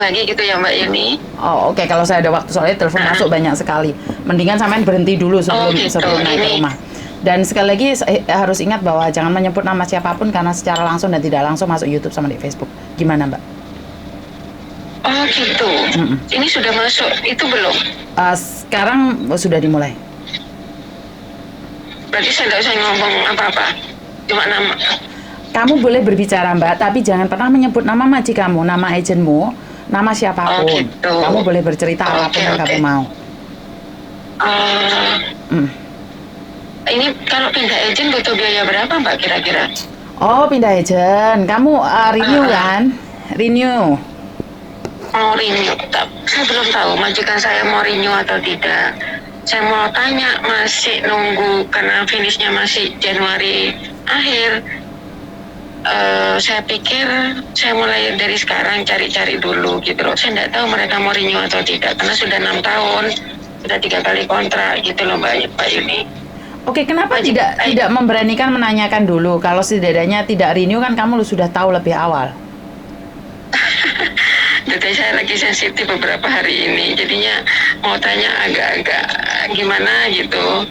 lagi gitu ya Mbak Yuni. Oh oke, kalau saya ada waktu soalnya telepon masuk banyak sekali. Mendingan sampean berhenti dulu Oh sebelum gitu. sebelum naik ke Ini rumah. Dan sekali lagi harus ingat bahwa jangan menyebut nama siapapun karena secara langsung dan tidak langsung masuk YouTube sama di Facebook. Gimana Mbak? oh gitu. Mm-mm. Ini sudah masuk itu belum? Sekarang sudah dimulai. Berarti saya nggak usah ngomong apa-apa. Cuma nama. Kamu boleh berbicara Mbak, tapi jangan pernah menyebut nama maji kamu, nama agentmu, nama Oh siapapun. gitu. Kamu boleh bercerita apapun Oke yang oke. kamu mau. Eh, Mm. ini kalau pindah agent butuh biaya berapa Mbak kira-kira? Oh pindah agent, kamu renew kan? Renew. Mau renew? Saya belum tahu majikan saya mau renew atau tidak. Saya mau tanya, masih nunggu karena finishnya masih Januari akhir. Saya pikir saya mulai dari sekarang cari-cari dulu gitu loh. Saya nggak tahu mereka mau renew atau tidak karena sudah 6 tahun, sudah 3 kali kontrak gitu loh Mbak Yuni. Oke, kenapa tidak memberanikan menanyakan dulu? Kalau setidaknya tidak renew kan kamu sudah tahu lebih awal. Data saya lagi sensitif beberapa hari ini, jadinya mau tanya agak-agak gimana gitu.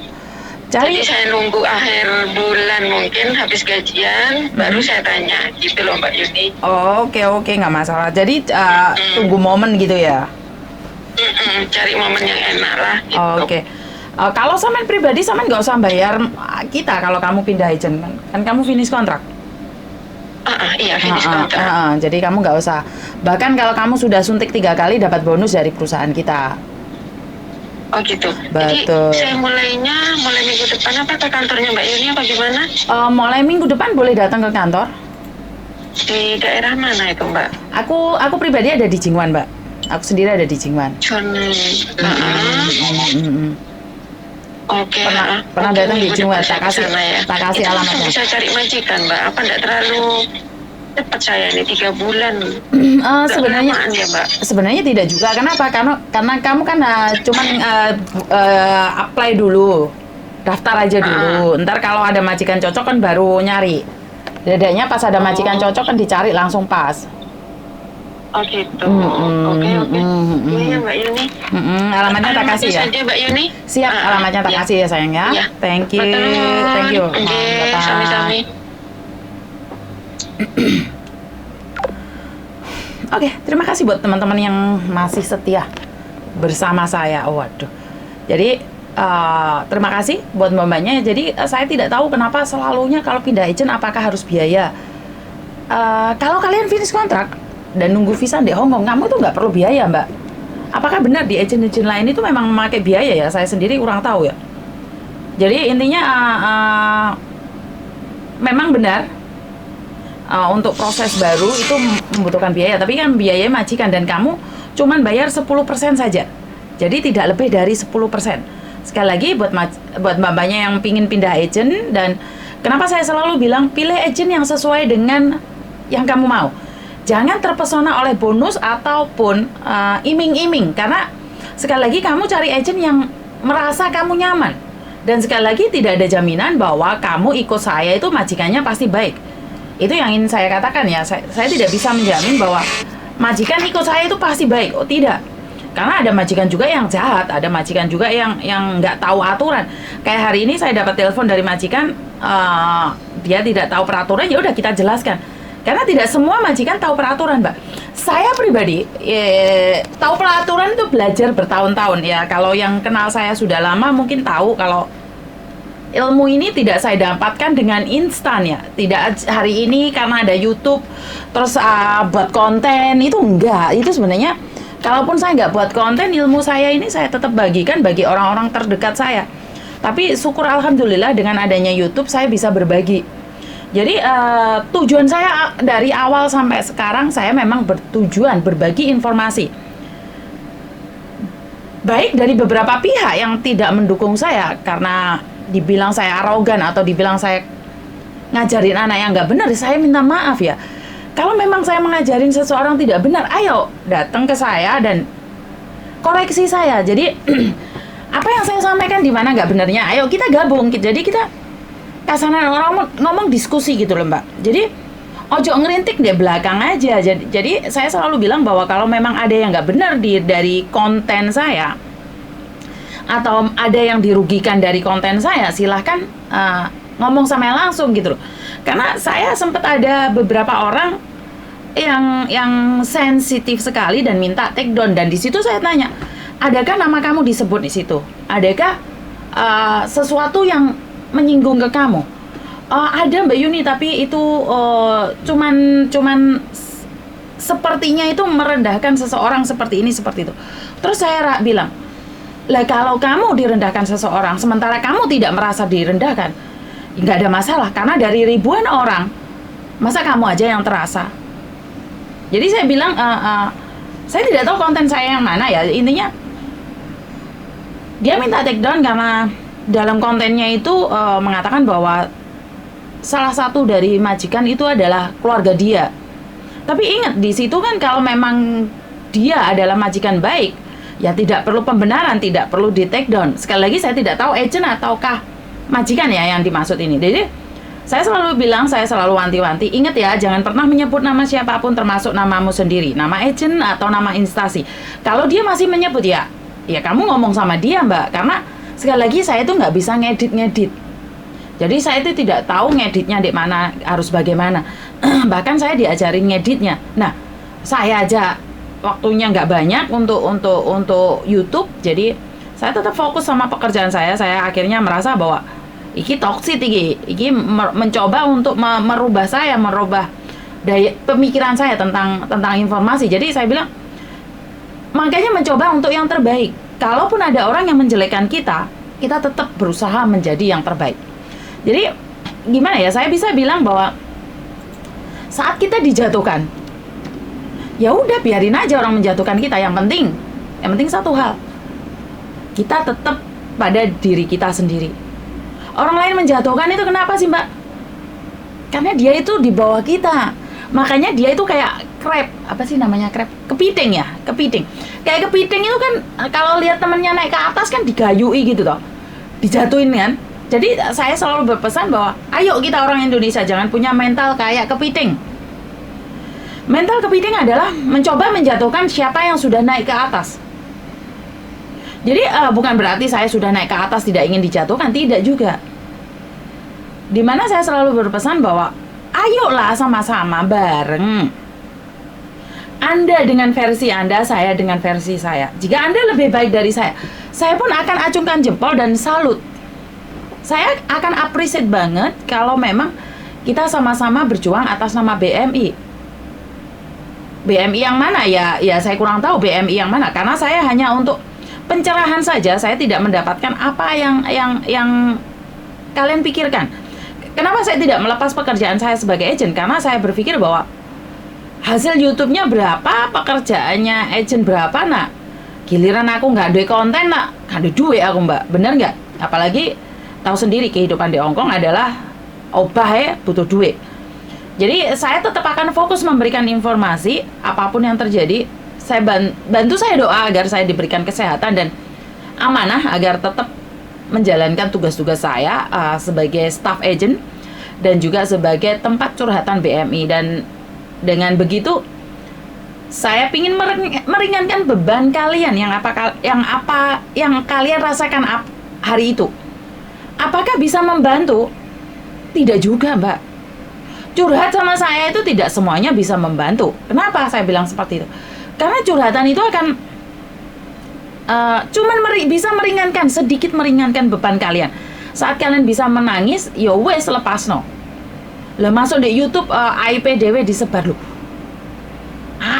Jadi Cari saya nunggu akhir bulan mungkin habis gajian baru saya tanya gitu loh Mbak Yuni. oh, oke nggak masalah. Jadi tunggu momen gitu ya. Cari momen yang enak lah gitu. Oke. Kalau sampean pribadi sampean nggak usah bayar kita kalau kamu pindah agent kan kamu finish kontrak. Iya finish kontrak. Jadi kamu nggak usah. Bahkan kalau kamu sudah suntik 3 kali dapat bonus dari perusahaan kita. Oh gitu. Betul. Jadi saya mulai minggu depan apa ke kantornya Mbak Yuni apa gimana? Mulai minggu depan boleh datang ke kantor. Di daerah mana itu Mbak? Aku pribadi ada di Jingwan, Mbak. Aku sendiri ada di Jingwan. Oke. Pernah datang di Jingwan. Tak kasih Itu alamatnya. bisa cari majikan Mbak. Apa enggak terlalu cepat saya ini 3 bulan? Sebenarnya Kelamaan ya Mbak. sebenarnya tidak juga. Kenapa? Karena kamu kan cuman apply dulu, daftar aja dulu. Ntar kalau ada majikan cocok kan baru nyari. Bedanya pas ada majikan cocok kan dicari langsung pas. Oh gitu. Oke. Iya Mbak Yuni. Alamatnya tak kasih ya. Saja Mbak Yuni. Siap, alamatnya tak kasih ya sayang ya. Iya. Thank you. Matur Thank you. nuwun. Nggih, Bye-bye. sami-sami. Oke, terima kasih buat teman-teman yang masih setia bersama saya. Waduh. Jadi terima kasih buat mbak-mbaknya. Jadi saya tidak tahu kenapa selalunya kalau pindah agent apakah harus biaya. Kalau kalian finish kontrak dan nunggu visa di Hong Kong, kamu tuh nggak perlu biaya, Mbak. Apakah benar di agent-agent lain itu memang memakai biaya ya? Saya sendiri kurang tahu ya. Jadi intinya memang benar untuk proses baru itu membutuhkan biaya, tapi kan biayanya majikan dan kamu cuman bayar 10% saja. Jadi tidak lebih dari 10%. Sekali lagi buat mbak-mbaknya yang pingin pindah agent, dan kenapa saya selalu bilang pilih agent yang sesuai dengan yang kamu mau. Jangan terpesona oleh bonus ataupun iming-iming, karena sekali lagi kamu cari agent yang merasa kamu nyaman. Dan sekali lagi tidak ada jaminan bahwa kamu ikut saya itu majikannya pasti baik. Itu yang ingin saya katakan ya. Saya tidak bisa menjamin bahwa majikan ikut saya itu pasti baik. Oh tidak. Karena ada majikan juga yang jahat, ada majikan juga yang nggak tahu aturan. Kayak hari ini saya dapat telepon dari majikan, dia tidak tahu peraturan, ya udah kita jelaskan. Karena tidak semua majikan tahu peraturan, Mbak. Saya pribadi tahu peraturan itu belajar bertahun-tahun ya. Kalau yang kenal saya sudah lama mungkin tahu kalau ilmu ini tidak saya dapatkan dengan instan ya. Tidak hari ini karena ada YouTube terus buat konten, itu enggak. Itu sebenarnya kalaupun saya nggak buat konten, ilmu saya ini saya tetap bagikan bagi orang-orang terdekat saya. Tapi syukur alhamdulillah dengan adanya YouTube saya bisa berbagi. Jadi tujuan saya dari awal sampai sekarang saya memang bertujuan berbagi informasi. Baik dari beberapa pihak yang tidak mendukung saya karena dibilang saya arogan atau dibilang saya ngajarin anak yang nggak benar, saya minta maaf ya. Kalau memang saya mengajarin seseorang tidak benar, ayo datang ke saya dan koreksi saya. Jadi apa yang saya sampaikan di mana nggak benarnya, ayo kita gabung. Jadi kita kasaran orang ngomong diskusi gitu loh Mbak. Jadi ojo ngerintik deh belakang aja. Jadi saya selalu bilang bahwa kalau memang ada yang nggak benar dari konten saya, atau ada yang dirugikan dari konten saya, silahkan ngomong sama yang langsung gitu loh. Karena saya sempat ada beberapa orang yang sensitif sekali dan minta take down, dan di situ saya tanya, adakah nama kamu disebut di situ? Adakah sesuatu yang menyinggung ke kamu? Ada Mbak Yuni, tapi itu cuman sepertinya itu merendahkan seseorang seperti ini seperti itu. Terus saya bilang, lah kalau kamu direndahkan seseorang sementara kamu tidak merasa direndahkan, nggak ada masalah, karena dari ribuan orang masa kamu aja yang terasa. Jadi saya bilang, saya tidak tahu konten saya yang mana ya, intinya dia minta take down karena dalam kontennya itu mengatakan bahwa salah satu dari majikan itu adalah keluarga dia. Tapi ingat, di situ kan kalau memang dia adalah majikan baik, ya tidak perlu pembenaran, tidak perlu di take down. Sekali lagi saya tidak tahu agent ataukah majikan ya yang dimaksud ini. Jadi saya selalu bilang, saya selalu wanti-wanti, ingat ya, jangan pernah menyebut nama siapapun termasuk namamu sendiri, nama agent atau nama instansi. Kalau dia masih menyebut, ya kamu ngomong sama dia Mbak, karena sekali lagi saya itu nggak bisa ngedit. Jadi saya itu tidak tahu ngeditnya di mana, harus bagaimana. Bahkan saya diajarin ngeditnya. Nah, saya aja waktunya nggak banyak untuk YouTube, jadi saya tetap fokus sama pekerjaan saya. Saya akhirnya merasa bahwa iki toksik, iki mencoba untuk merubah saya, merubah daya pemikiran saya tentang informasi. Jadi saya bilang, makanya mencoba untuk yang terbaik. Kalaupun ada orang yang menjelekkan kita tetap berusaha menjadi yang terbaik. Jadi gimana ya, saya bisa bilang bahwa saat kita dijatuhkan, ya udah biarin aja orang menjatuhkan kita. Yang penting satu hal, kita tetap pada diri kita sendiri. Orang lain menjatuhkan itu kenapa sih Mbak? Karena dia itu di bawah kita. Makanya dia itu kayak crab, apa sih namanya crab? Kepiting ya, kepiting. Kayak kepiting itu kan kalau lihat temennya naik ke atas kan digayui gitu toh, dijatuhin kan. Jadi saya selalu berpesan bahwa ayo kita orang Indonesia jangan punya mental kayak kepiting. Mental kepiting adalah mencoba menjatuhkan siapa yang sudah naik ke atas. Jadi bukan berarti saya sudah naik ke atas tidak ingin dijatuhkan, tidak juga. Dimana saya selalu berpesan bahwa ayolah sama-sama bareng. Anda dengan versi Anda, saya dengan versi saya. Jika Anda lebih baik dari saya pun akan acungkan jempol dan salut. Saya akan appreciate banget kalau memang kita sama-sama berjuang atas nama BMI. BMI yang mana ya saya kurang tahu BMI yang mana, karena saya hanya untuk pencerahan saja, saya tidak mendapatkan apa yang kalian pikirkan. Kenapa saya tidak melepas pekerjaan saya sebagai agent? Karena saya berpikir bahwa hasil YouTube-nya berapa, pekerjaannya agent berapa, nak. Giliran aku nggak ada konten, nak, nggak ada duit aku Mbak, bener nggak? Apalagi tahu sendiri kehidupan di Hongkong adalah obah ya, butuh duit. Jadi saya tetap akan fokus memberikan informasi apapun yang terjadi. Saya bantu, saya doa agar saya diberikan kesehatan dan amanah agar tetap menjalankan tugas-tugas saya sebagai staff agent dan juga sebagai tempat curhatan BMI. Dan dengan begitu saya ingin meringankan beban kalian yang kalian rasakan hari itu. Apakah bisa membantu? Tidak juga Mbak. Curhat sama saya itu tidak semuanya bisa membantu. Kenapa saya bilang seperti itu? Karena curhatan itu akan bisa meringankan, sedikit meringankan beban kalian. Saat kalian bisa menangis, ya wes lepas no. Lah masuk di YouTube IPDW disebar loh.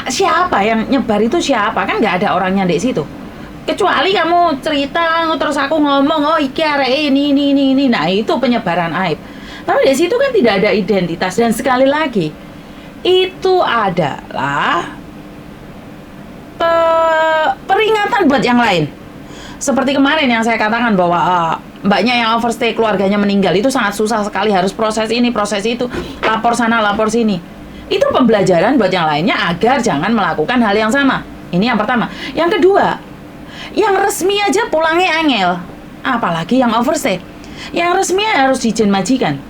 Siapa yang nyebar itu siapa? Kan nggak ada orangnya di situ. Kecuali kamu cerita terus aku ngomong, oh iki arek ini. Nah, itu penyebaran aib. Tapi di situ kan tidak ada identitas, dan sekali lagi itu adalah peringatan buat yang lain. Seperti kemarin yang saya katakan bahwa mbaknya yang overstay, keluarganya meninggal, itu sangat susah sekali, harus proses ini, proses itu, lapor sana, lapor sini. Itu pembelajaran buat yang lainnya agar jangan melakukan hal yang sama. Ini yang pertama. Yang kedua, yang resmi aja pulangnya angel, apalagi yang overstay. Yang resmi harus izin majikan,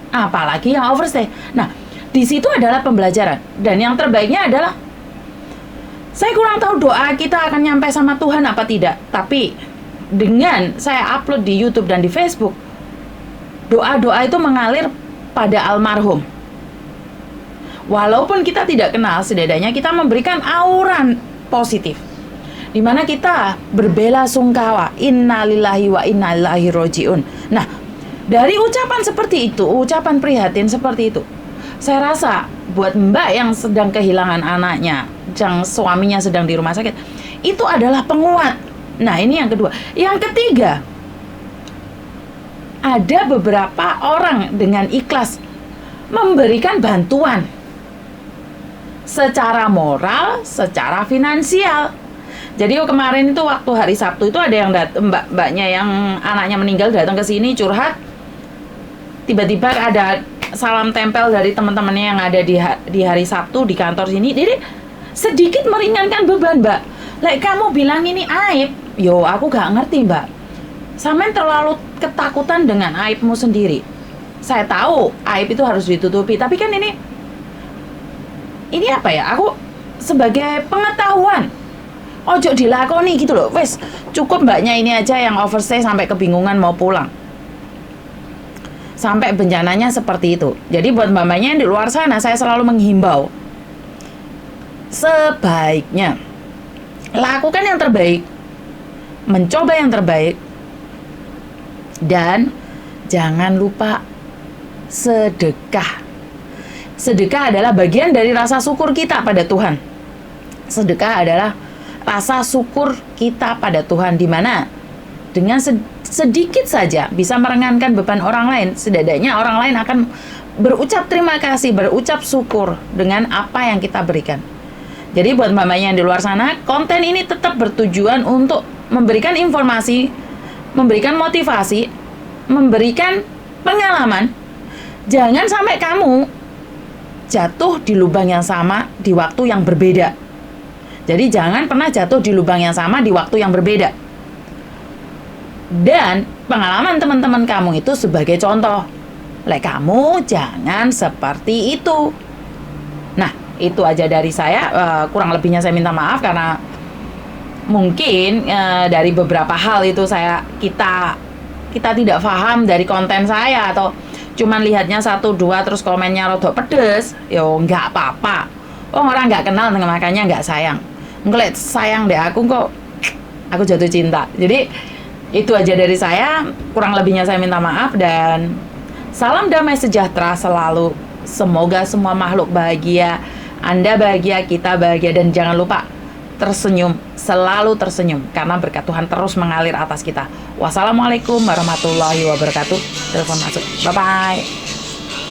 apalagi yang overstay. Nah, di situ adalah pembelajaran. Dan yang terbaiknya adalah, saya kurang tahu doa kita akan nyampe sama Tuhan apa tidak, tapi dengan saya upload di YouTube dan di Facebook, doa-doa itu mengalir pada almarhum. Walaupun kita tidak kenal, setidaknya kita memberikan aura positif, di mana kita berbela sungkawa, innalillahi wa inna ilaihi rojiun. Nah, dari ucapan seperti itu, ucapan prihatin seperti itu, saya rasa buat mbak yang sedang kehilangan anaknya, yang suaminya sedang di rumah sakit, itu adalah penguat. Nah, ini yang kedua. Yang ketiga, ada beberapa orang dengan ikhlas memberikan bantuan secara moral, secara finansial. Jadi kemarin itu waktu hari Sabtu itu ada yang mbaknya yang anaknya meninggal datang ke sini curhat. Tiba-tiba ada salam tempel dari teman-temannya yang ada di hari Sabtu di kantor sini. Jadi sedikit meringankan beban, Mbak. Lek kamu bilang ini aib, yo aku gak ngerti, Mbak. Sampean terlalu ketakutan dengan aibmu sendiri. Saya tahu aib itu harus ditutupi, tapi kan ini apa ya? Aku sebagai pengetahuan, ojo dilakoni gitu loh. Wes, cukup mbaknya ini aja yang overstay sampai kebingungan mau pulang. Sampai bencananya seperti itu. Jadi buat mbak-mbaknya yang di luar sana, saya selalu menghimbau, sebaiknya lakukan yang terbaik, mencoba yang terbaik, dan jangan lupa sedekah. Sedekah adalah bagian dari rasa syukur kita pada Tuhan. Sedekah adalah rasa syukur kita pada Tuhan, di mana dengan sedikit saja bisa meringankan beban orang lain. Setidaknya orang lain akan berucap terima kasih, berucap syukur dengan apa yang kita berikan. Jadi buat mbak-mbaknya yang di luar sana, konten ini tetap bertujuan untuk memberikan informasi, memberikan motivasi, memberikan pengalaman. Jangan sampai kamu jatuh di lubang yang sama di waktu yang berbeda. Jadi jangan pernah jatuh di lubang yang sama di waktu yang berbeda. Dan pengalaman teman-teman kamu itu sebagai contoh. Lek kamu jangan seperti itu. Nah, itu aja dari saya. Kurang lebihnya saya minta maaf karena mungkin dari beberapa hal itu kita tidak paham dari konten saya, atau cuman lihatnya 1-2 terus komennya rodok pedes. Yo nggak apa-apa. Orang nggak kenal makanya nggak sayang. Ngeliat sayang deh aku kok, aku jatuh cinta. Jadi itu aja dari saya. Kurang lebihnya saya minta maaf dan salam damai sejahtera selalu. Semoga semua makhluk bahagia, Anda bahagia, kita bahagia, dan jangan lupa tersenyum, selalu tersenyum karena berkat Tuhan terus mengalir atas kita. Wassalamualaikum warahmatullahi wabarakatuh. Telepon masuk. Bye bye.